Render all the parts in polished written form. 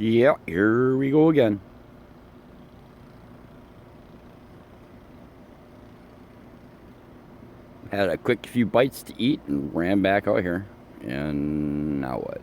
Yeah, here we go again. Had a quick few bites to eat and ran back out here. And now what?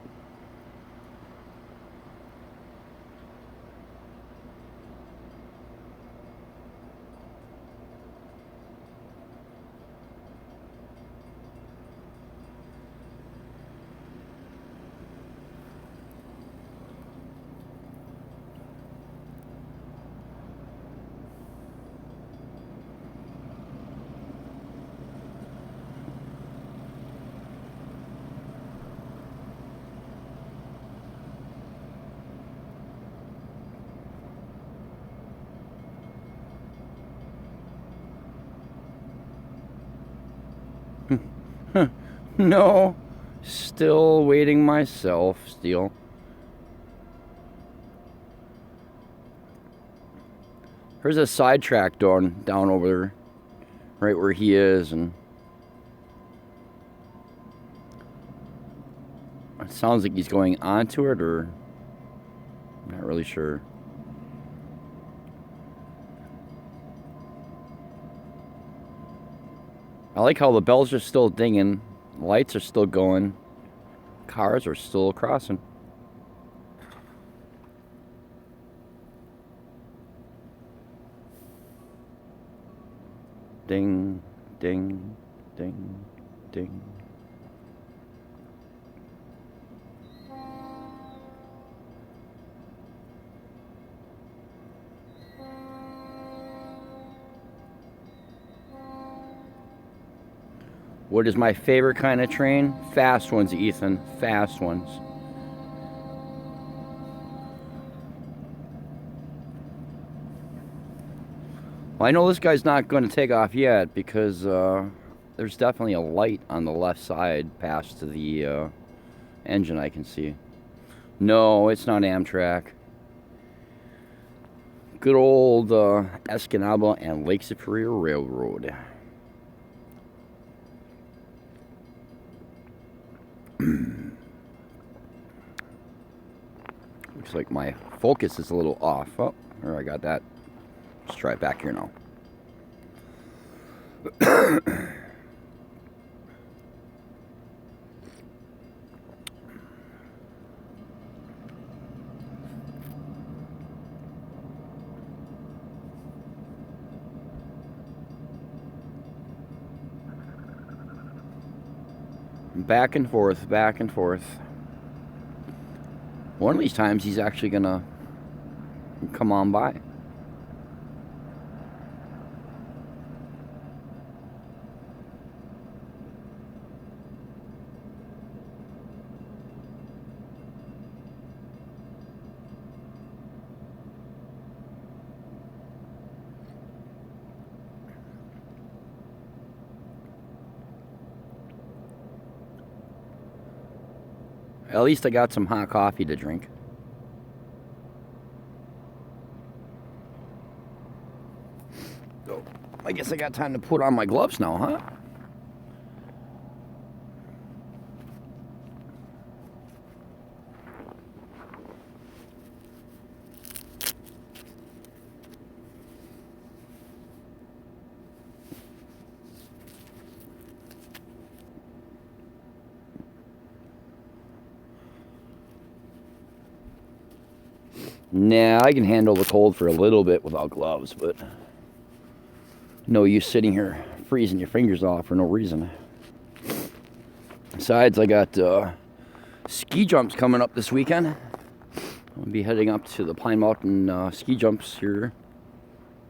No, still waiting myself, Steel. There's a sidetrack down over there, right where he is, and it sounds like he's going onto it, or I'm not really sure. I like how the bells are still dinging, lights are still going, cars are still crossing. Ding, ding, ding, ding. What is my favorite kind of train? Fast ones, Ethan. Fast ones. Well, I know this guy's not going to take off yet because there's definitely a light on the left side past the engine I can see. No, it's not Amtrak. Good old Escanaba and Lake Superior Railroad. Looks like my focus is a little off. Oh, there, I got that. Let's try it back here now. Back and forth, back and forth. One of these times he's actually gonna come on by. At least I got some hot coffee to drink. So, I guess I got time to put on my gloves now, huh? Nah, I can handle the cold for a little bit without gloves, but no use sitting here freezing your fingers off for no reason. Besides, I got ski jumps coming up this weekend. I'll be heading up to the Pine Mountain ski jumps here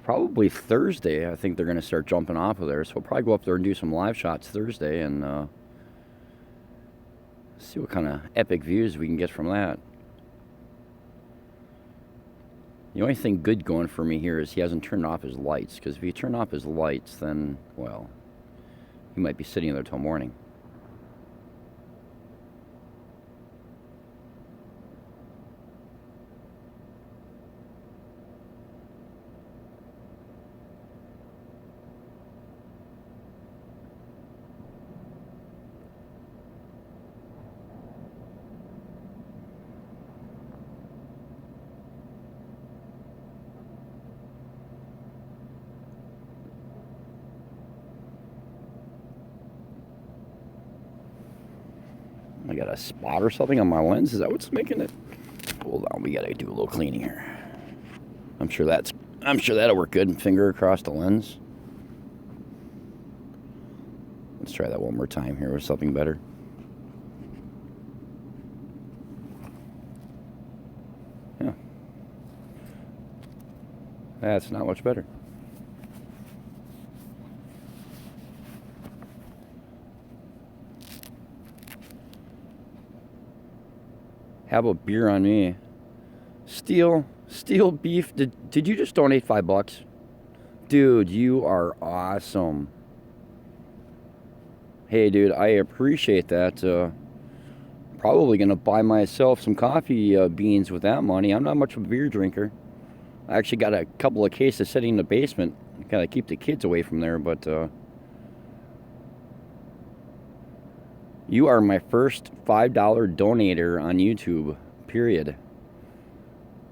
probably Thursday. I think they're going to start jumping off of there, so we'll probably go up there and do some live shots Thursday and see what kind of epic views we can get from that. The only thing good going for me here is he hasn't turned off his lights, because if he turned off his lights, then, well, he might be sitting there till morning. got a spot or something on my lens. Is that what's making it? Hold on, we gotta do a little cleaning here. I'm sure that'll work good. Finger across the lens. Let's try that one more time here with something better. Yeah. That's not much better. Have a beer on me. Steel beef. Did you just donate $5? Dude, you are awesome. Hey, dude, I appreciate that. Probably gonna buy myself some coffee beans with that money. I'm not much of a beer drinker. I actually got a couple of cases sitting in the basement. Gotta keep the kids away from there, but you are my first $5 donator on YouTube, period.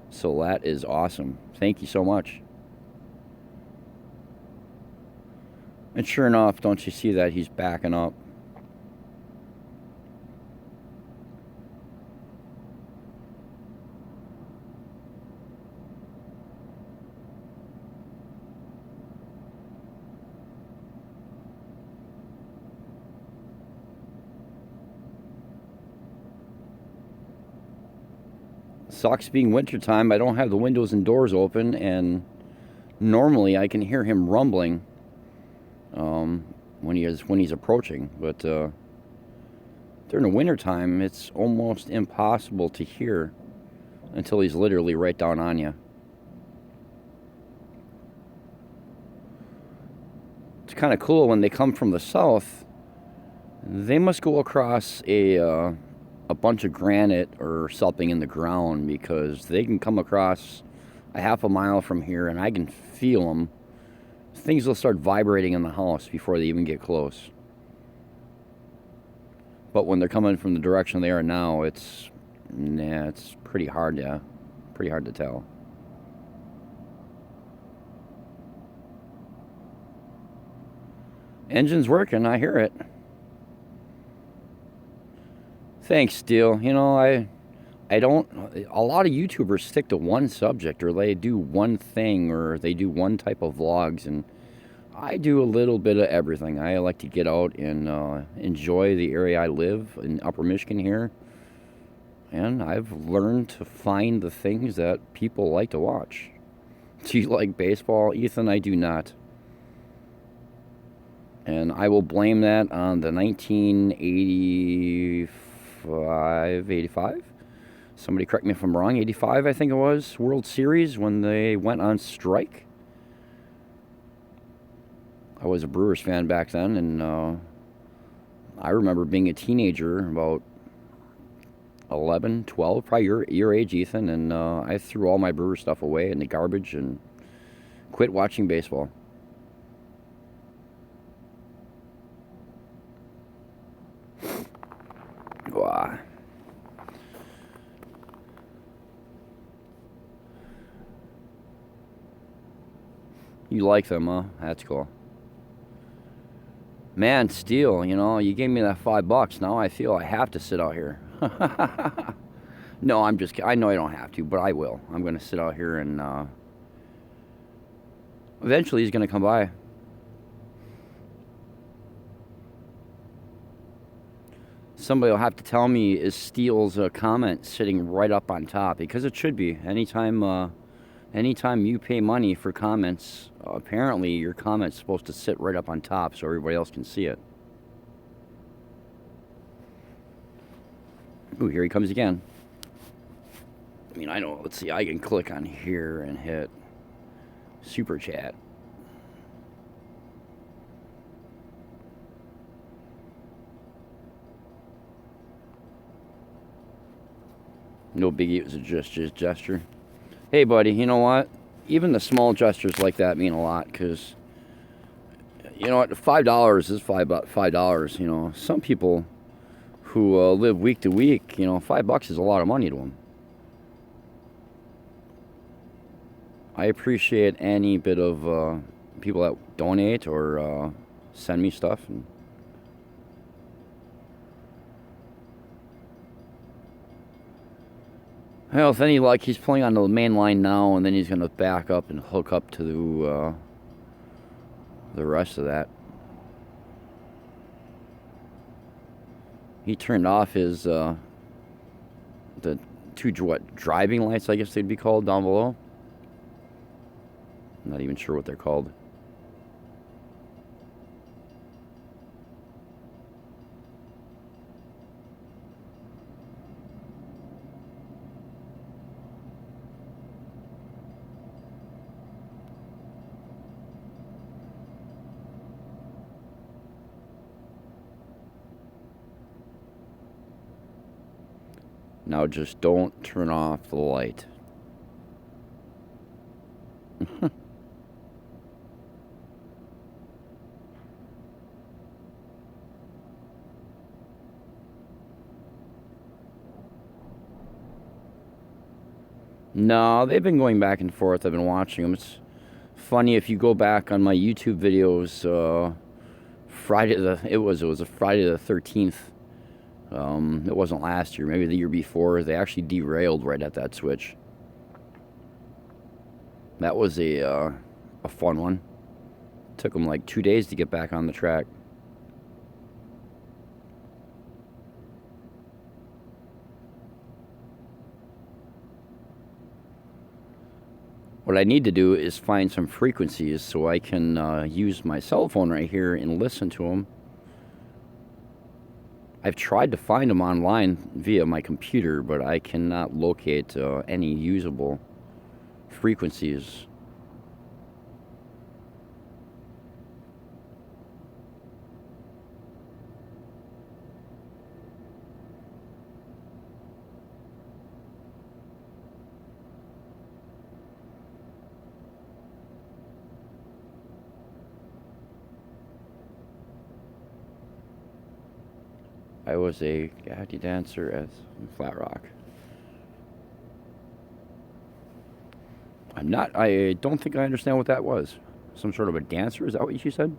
So that is awesome. Thank you so much. And sure enough, don't you see that he's backing up? Sucks being wintertime. I don't have the windows and doors open, and normally I can hear him rumbling when he's approaching. But during the wintertime, it's almost impossible to hear until he's literally right down on you. It's kind of cool when they come from the south. They must go across a bunch of granite or something in the ground, because they can come across a half a mile from here and I can feel them. Things will start vibrating in the house before they even get close. But when they're coming from the direction they are now, it's pretty hard to tell. Engine's working, I hear it. Thanks, Steel. You know, I don't. A lot of YouTubers stick to one subject, or they do one thing, or they do one type of vlogs, and I do a little bit of everything. I like to get out and enjoy the area I live in Upper Michigan here, and I've learned to find the things that people like to watch. Do you like baseball, Ethan? I do not. And I will blame that on the 1985. Somebody correct me if I'm wrong. 85, I think it was, World Series, when they went on strike. I was a Brewers fan back then, and I remember being a teenager, about 11, 12, probably your age, Ethan, and I threw all my Brewer stuff away in the garbage and quit watching baseball. Wow. You like them, huh? That's cool. Man, Steel, you know, you gave me that $5. Now I feel I have to sit out here. No, I'm just kidding. I know I don't have to, but I will. I'm going to sit out here and eventually he's going to come by. Somebody will have to tell me, is Steel's comment sitting right up on top? Because it should be. Anytime you pay money for comments, apparently your comment's supposed to sit right up on top so everybody else can see it. Ooh, here he comes again. I mean, I know, let's see, I can click on here and hit Super Chat. No biggie, it was a gesture. Hey, buddy, you know what? Even the small gestures like that mean a lot, because, you know what, $5 is $5. You know, some people who live week to week, you know, $5 is a lot of money to them. I appreciate any bit of people that donate or send me stuff. And Well, with any luck, he's pulling on the main line now, and then he's going to back up and hook up to the rest of that. He turned off his the two driving lights, I guess they'd be called, down below. I'm not even sure what they're called. Now just don't turn off the light. No, they've been going back and forth. I've been watching them. It's funny if you go back on my YouTube videos. It was a Friday the 13th. It wasn't last year, maybe the year before. They actually derailed right at that switch. That was a fun one. Took them like 2 days to get back on the track. What I need to do is find some frequencies so I can use my cell phone right here and listen to them. I've tried to find them online via my computer, but I cannot locate any usable frequencies. I was a gaddy dancer at Flat Rock. I don't think I understand what that was. Some sort of a dancer? Is that what she said?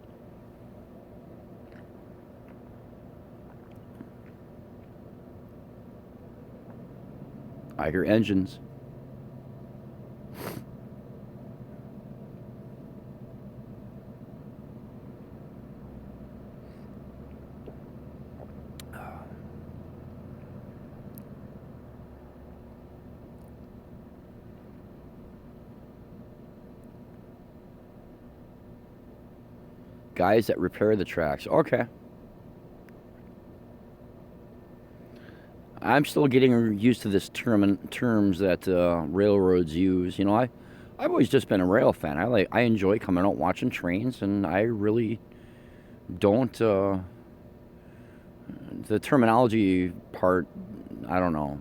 I hear engines. Guys that repair the tracks. Okay. I'm still getting used to this terms that railroads use. You know, I've always just been a rail fan. I enjoy coming out watching trains, and I really don't. The terminology part, I don't know.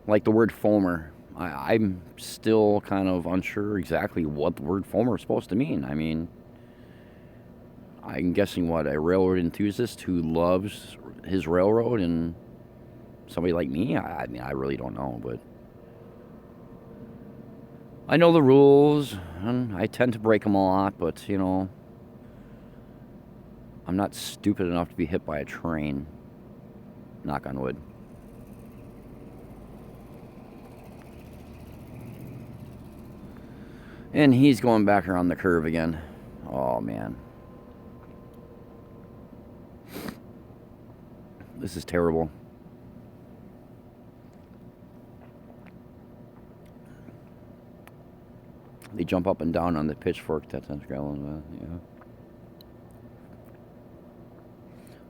Like the word foamer, I'm still kind of unsure exactly what the word foamer is supposed to mean. I mean, I'm guessing what, a railroad enthusiast who loves his railroad, and somebody like me, I mean, I really don't know, but I know the rules, and I tend to break them a lot, but, you know, I'm not stupid enough to be hit by a train. Knock on wood. And he's going back around the curve again. Oh, man. This is terrible. They jump up and down on the pitchfork. That's on yeah.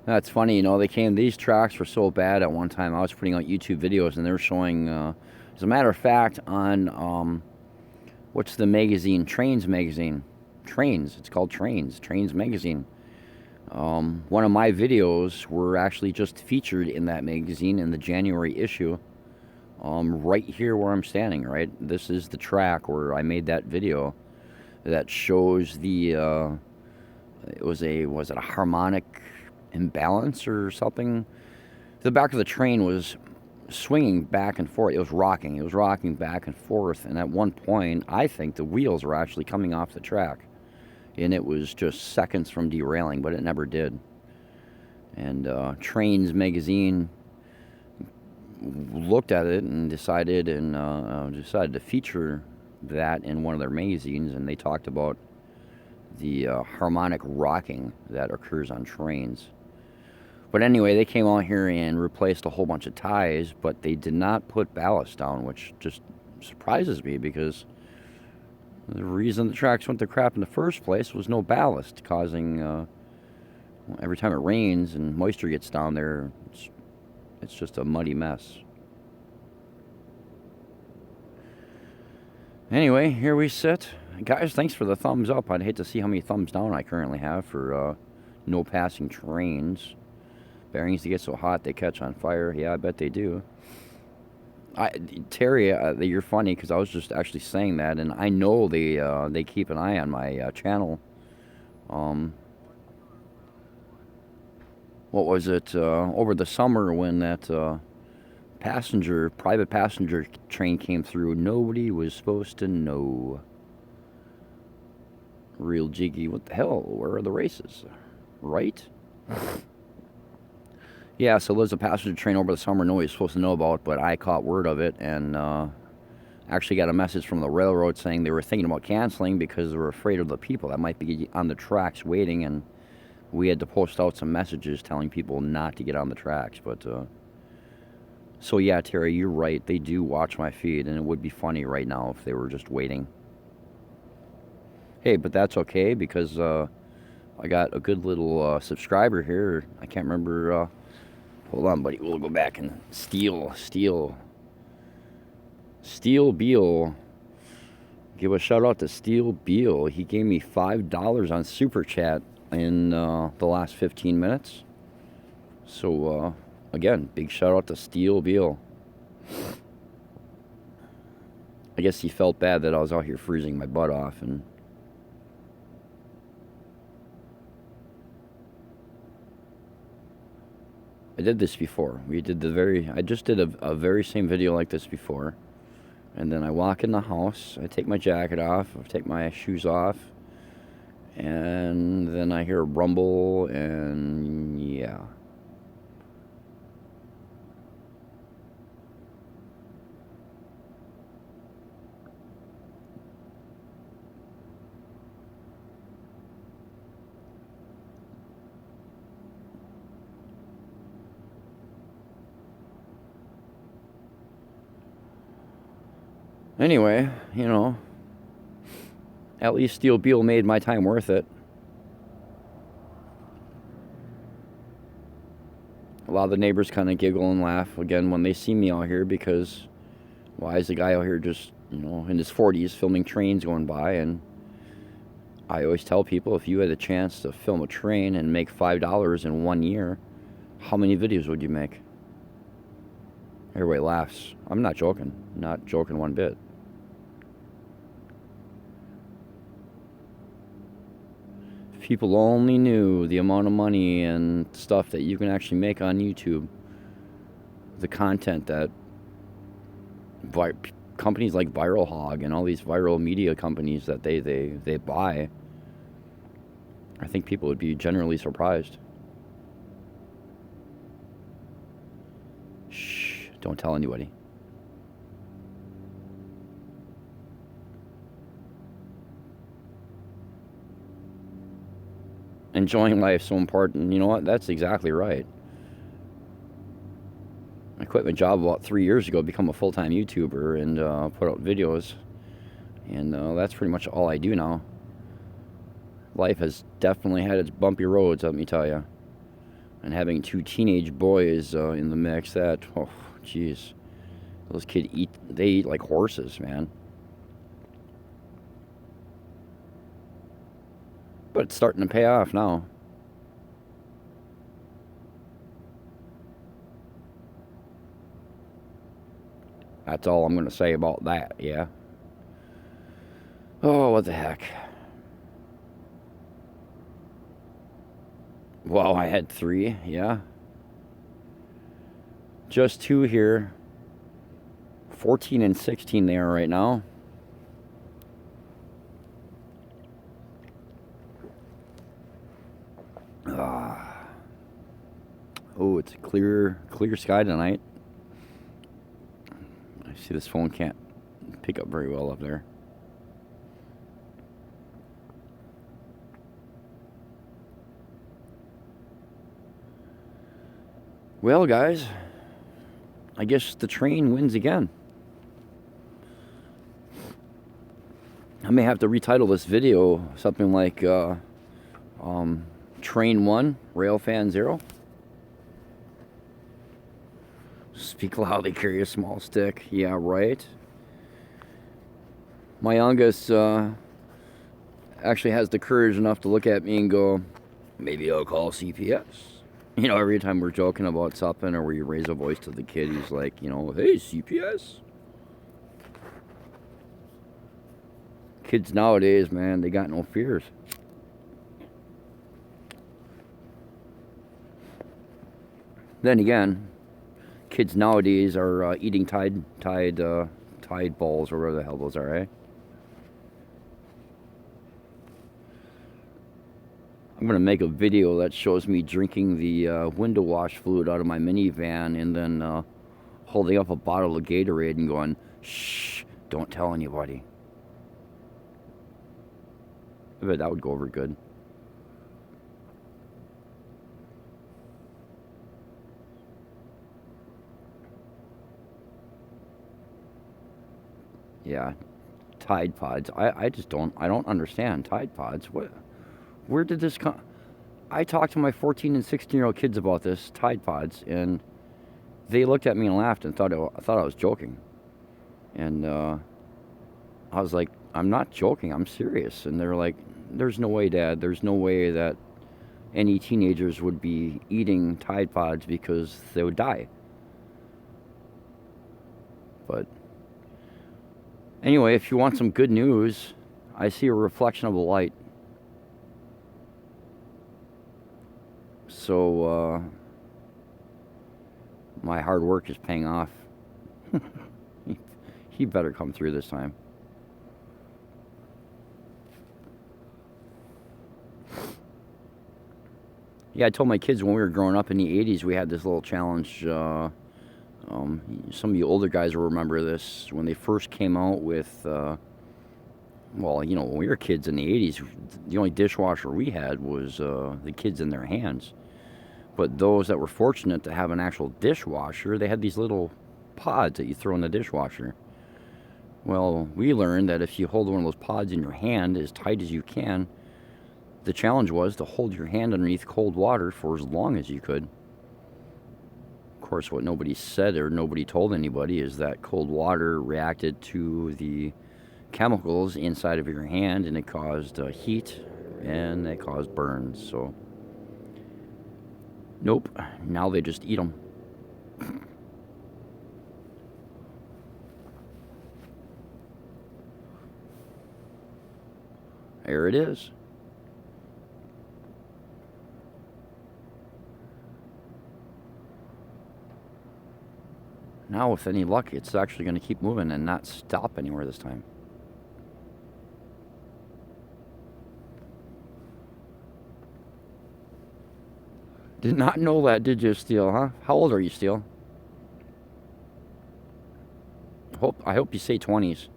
That's funny, you know, these tracks were so bad at one time. I was putting out YouTube videos, and they were showing, as a matter of fact, on, what's the magazine? Trains magazine. Trains. It's called Trains magazine. One of my videos were actually just featured in that magazine in the January issue. Right here where I'm standing, right? This is the track where I made that video that shows the, was it a harmonic imbalance or something? The back of the train was swinging back and forth. It was rocking back and forth. And at one point, I think the wheels were actually coming off the track. And it was just seconds from derailing, but it never did. And Trains magazine looked at it and decided to feature that in one of their magazines, and they talked about the harmonic rocking that occurs on trains. But anyway, they came out here and replaced a whole bunch of ties, but they did not put ballast down, which just surprises me because the reason the tracks went to crap in the first place was no ballast, causing every time it rains and moisture gets down there, it's just a muddy mess. Anyway, here we sit. Guys, thanks for the thumbs up. I'd hate to see how many thumbs down I currently have for no passing trains. Bearings that get so hot they catch on fire. Yeah, I bet they do. Terry, you're funny because I was just actually saying that, and I know they keep an eye on my channel. What was it? Over the summer when that private passenger train came through, nobody was supposed to know. Real jiggy. What the hell? Where are the races? Right? Yeah, so there's a passenger train over the summer nobody's supposed to know about, but I caught word of it and actually got a message from the railroad saying they were thinking about canceling because they were afraid of the people that might be on the tracks waiting, and we had to post out some messages telling people not to get on the tracks. But so yeah, Terry, you're right. They do watch my feed, and it would be funny right now if they were just waiting. Hey, but that's okay because I got a good little subscriber here. I can't remember. Hold on, buddy. We'll go back and Steel Beal. Give a shout out to Steel Beal. He gave me $5 on Super Chat in the last 15 minutes. So, again, big shout out to Steel Beal. I guess he felt bad that I was out here freezing my butt off, and I did this before. I just did a very same video like this before. And then I walk in the house, I take my jacket off, I take my shoes off, and then I hear a rumble, and yeah. Anyway, you know, at least Steel Beal made my time worth it. A lot of the neighbors kind of giggle and laugh again when they see me out here because why is the guy out here just, in his 40s filming trains going by? And I always tell people, if you had a chance to film a train and make $5 in 1 year, how many videos would you make? Everybody laughs. I'm not joking. Not joking one bit. If people only knew the amount of money and stuff that you can actually make on YouTube, the content that companies like Viral Hog and all these viral media companies that they buy, I think people would be generally surprised. Shh, don't tell anybody. Enjoying life is so important. You know what? That's exactly right. I quit my job about 3 years ago, become a full-time YouTuber, and put out videos. And that's pretty much all I do now. Life has definitely had its bumpy roads, let me tell you. And having 2 teenage boys in the mix, oh, jeez. Those kids they eat like horses, man. But it's starting to pay off now. That's all I'm going to say about that, yeah. Oh, what the heck. Well, I had 3, yeah. Just 2 here. 14 and 16 they are right now. Oh, it's a clear sky tonight. See, this phone can't pick up very well up there. Well, guys, I guess the train wins again. I may have to retitle this video something like Train 1, Railfan 0. Speak loudly, carry a small stick. Yeah, right. My youngest actually has the courage enough to look at me and go, maybe I'll call CPS. You know, every time we're joking about something or we raise a voice to the kid, he's like, you know, hey, CPS. Kids nowadays, man, they got no fears. Then again, kids nowadays are eating Tide balls or whatever the hell those are, eh? I'm going to make a video that shows me drinking the window wash fluid out of my minivan and then holding up a bottle of Gatorade and going, shh, don't tell anybody. I bet that would go over good. Yeah, Tide Pods. I just don't understand Tide Pods. Where did this come? I talked to my 14 and 16-year-old kids about this Tide Pods, and they looked at me and laughed and thought I was joking. And I was like, I'm not joking, I'm serious. And they're like, there's no way, Dad. There's no way that any teenagers would be eating Tide Pods because they would die. But anyway, if you want some good news, I see a reflection of a light. So, my hard work is paying off. He better come through this time. Yeah, I told my kids when we were growing up in the 80s, we had this little challenge. Some of you older guys will remember this. When they first came out with, well, you know, when we were kids in the 80s, the only dishwasher we had was the kids in their hands. But those that were fortunate to have an actual dishwasher, they had these little pods that you throw in the dishwasher. Well, we learned that if you hold one of those pods in your hand as tight as you can, the challenge was to hold your hand underneath cold water for as long as you could. Of course, what nobody said or nobody told anybody is that cold water reacted to the chemicals inside of your hand, and it caused heat, and it caused burns. So, nope, now they just eat them. There it is. Now, with any luck, it's actually going to keep moving and not stop anywhere this time. Did not know that, did you, Steele, huh? How old are you, Steele? I hope you say 20s.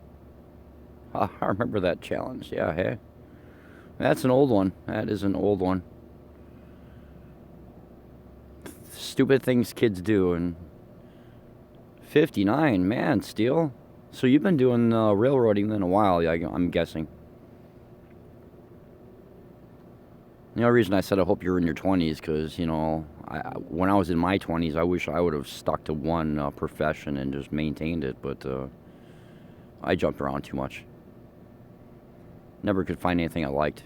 I remember that challenge. Yeah, hey. That's an old one. That is an old one. Stupid things kids do. And 59, man, Steele. So you've been doing railroading then a while, I'm guessing. The only reason I said I hope you're in your 20s because, you know, when I was in my 20s, I wish I would have stuck to one profession and just maintained it, but I jumped around too much. Never could find anything I liked.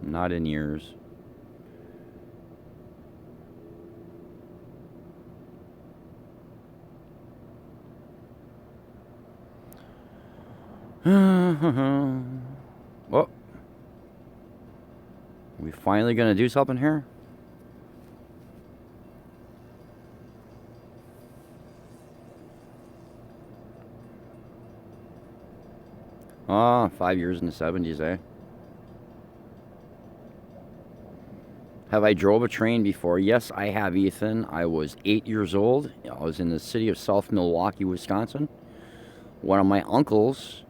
Not in years. Well, we finally gonna do something here? Ah, 5 years in the 70s, eh? Have I drove a train before? Yes, I have, Ethan. I was 8 years old. I was in the city of South Milwaukee, Wisconsin. One of my uncles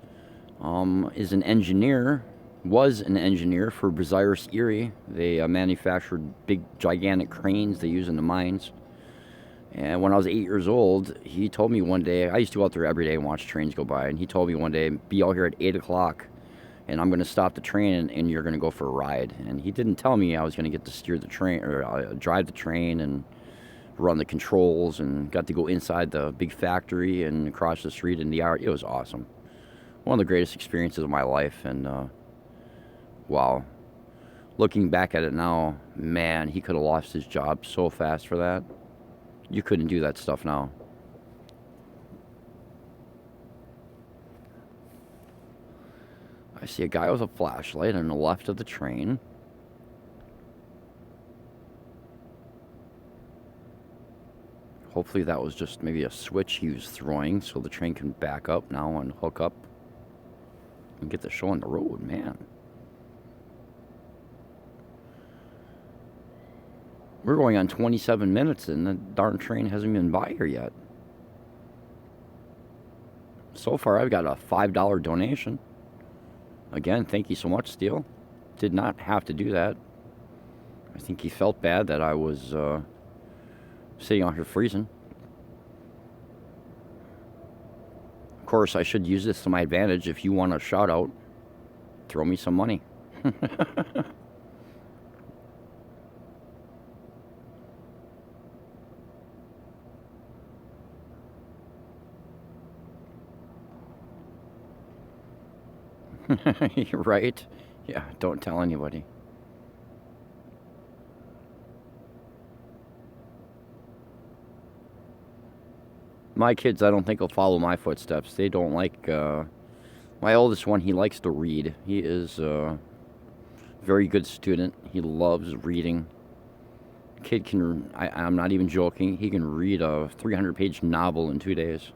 is an engineer, was an engineer for Bucyrus Erie. They manufactured big, gigantic cranes they use in the mines. And when I was 8 years old, he told me one day, I used to go out there every day and watch trains go by, and he told me one day, be out here at 8 o'clock, and I'm going to stop the train, and you're going to go for a ride. And he didn't tell me I was going to get to steer the train, or drive the train, and run the controls, and got to go inside the big factory and across the street in the yard. It was awesome. One of the greatest experiences of my life, and wow. Looking back at it now, man, he could have lost his job so fast for that. You couldn't do that stuff now. I see a guy with a flashlight on the left of the train. Hopefully that was just maybe a switch he was throwing so the train can back up now and hook up and get the show on the road, man. We're going on 27 minutes and the darn train hasn't been by here yet. So far, I've got a $5 donation. Again, thank you so much, Steele. Did not have to do that. I think he felt bad that I was sitting out here freezing. Of course, I should use this to my advantage. If you want a shout out, throw me some money. Right? Yeah, don't tell anybody. My kids, I don't think will follow my footsteps. They don't like, my oldest one, he likes to read. He is a very good student. He loves reading. Kid can, I'm not even joking, he can read a 300-page novel in 2 days.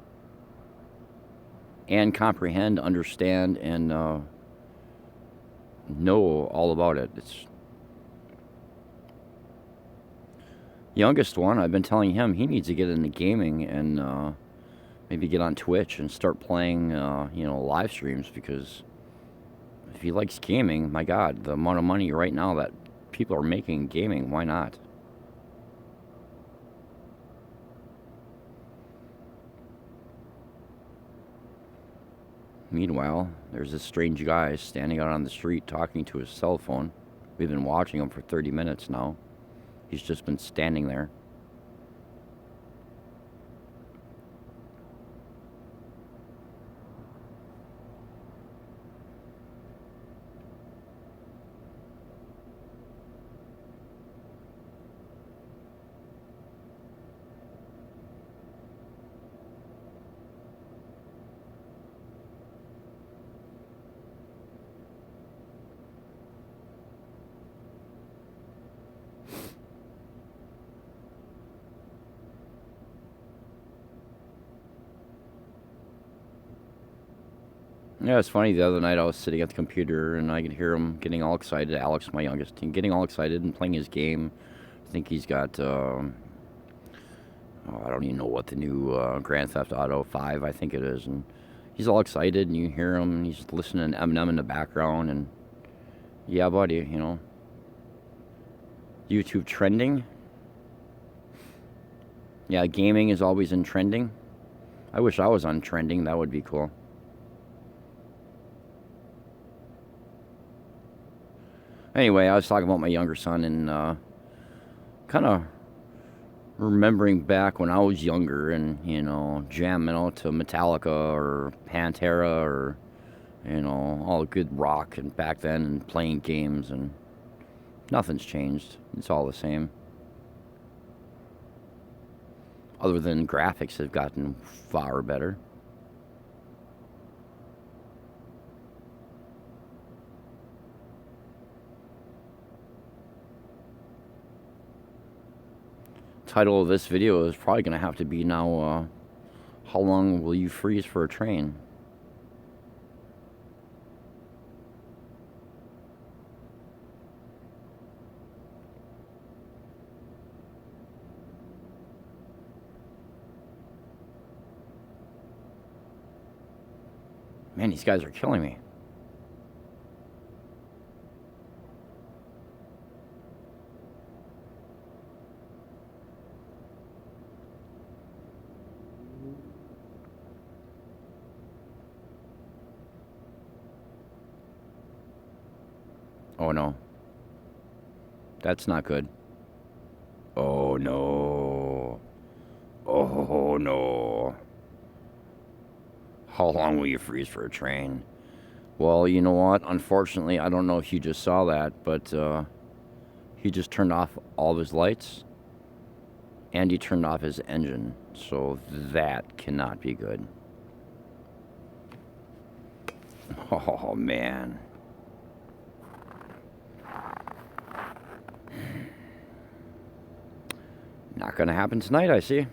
And comprehend, understand, and know all about it. It's youngest one. I've been telling him he needs to get into gaming and maybe get on Twitch and start playing, live streams, because if he likes gaming, my God, the amount of money right now that people are making gaming, why not? Meanwhile, there's this strange guy standing out on the street talking to his cell phone. We've been watching him for 30 minutes now. He's just been standing there. Yeah, it's funny. The other night I was sitting at the computer and I could hear him getting all excited. Alex, my youngest, getting all excited and playing his game. I think he's got, I don't even know what the new Grand Theft Auto 5, I think it is. And he's all excited and you hear him and he's listening to Eminem in the background. And yeah, buddy, YouTube trending. Yeah, gaming is always in trending. I wish I was on trending. That would be cool. Anyway, I was talking about my younger son and kind of remembering back when I was younger and, jamming out to Metallica or Pantera or, all good rock and back then and playing games, and nothing's changed. It's all the same. Other than graphics have gotten far better. Title of this video is probably going to have to be now, how long will you freeze for a train? Man, these guys are killing me. Oh no. That's not good. Oh no. Oh no. How long will you freeze for a train? Well, you know what? Unfortunately, I don't know if you just saw that, but he just turned off all of his lights and he turned off his engine. So that cannot be good. Oh man. Not gonna happen tonight, I see.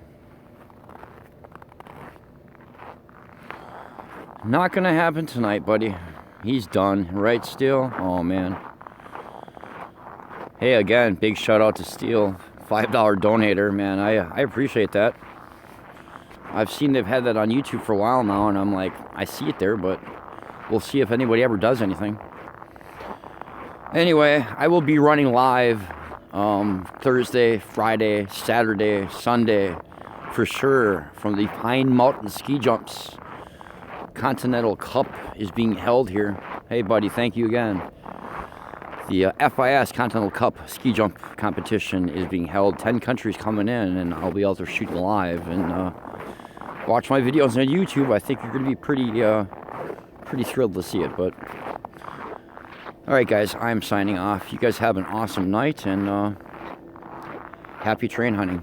Not gonna happen tonight, buddy. He's done, right, Steel? Oh man. Hey, again, big shout out to Steel, $5 donator, man. I appreciate that. I've seen they've had that on YouTube for a while now, and I'm like, I see it there, but we'll see if anybody ever does anything. Anyway, I will be running live Thursday, Friday, Saturday, Sunday, for sure, from the Pine Mountain Ski Jumps. Continental Cup is being held here. Hey, buddy, thank you again. The FIS Continental Cup ski jump competition is being held. 10 countries coming in, and I'll be out there shooting live. And watch my videos on YouTube. I think you're going to be pretty thrilled to see it. But all right, guys, I'm signing off. You guys have an awesome night, and happy train hunting.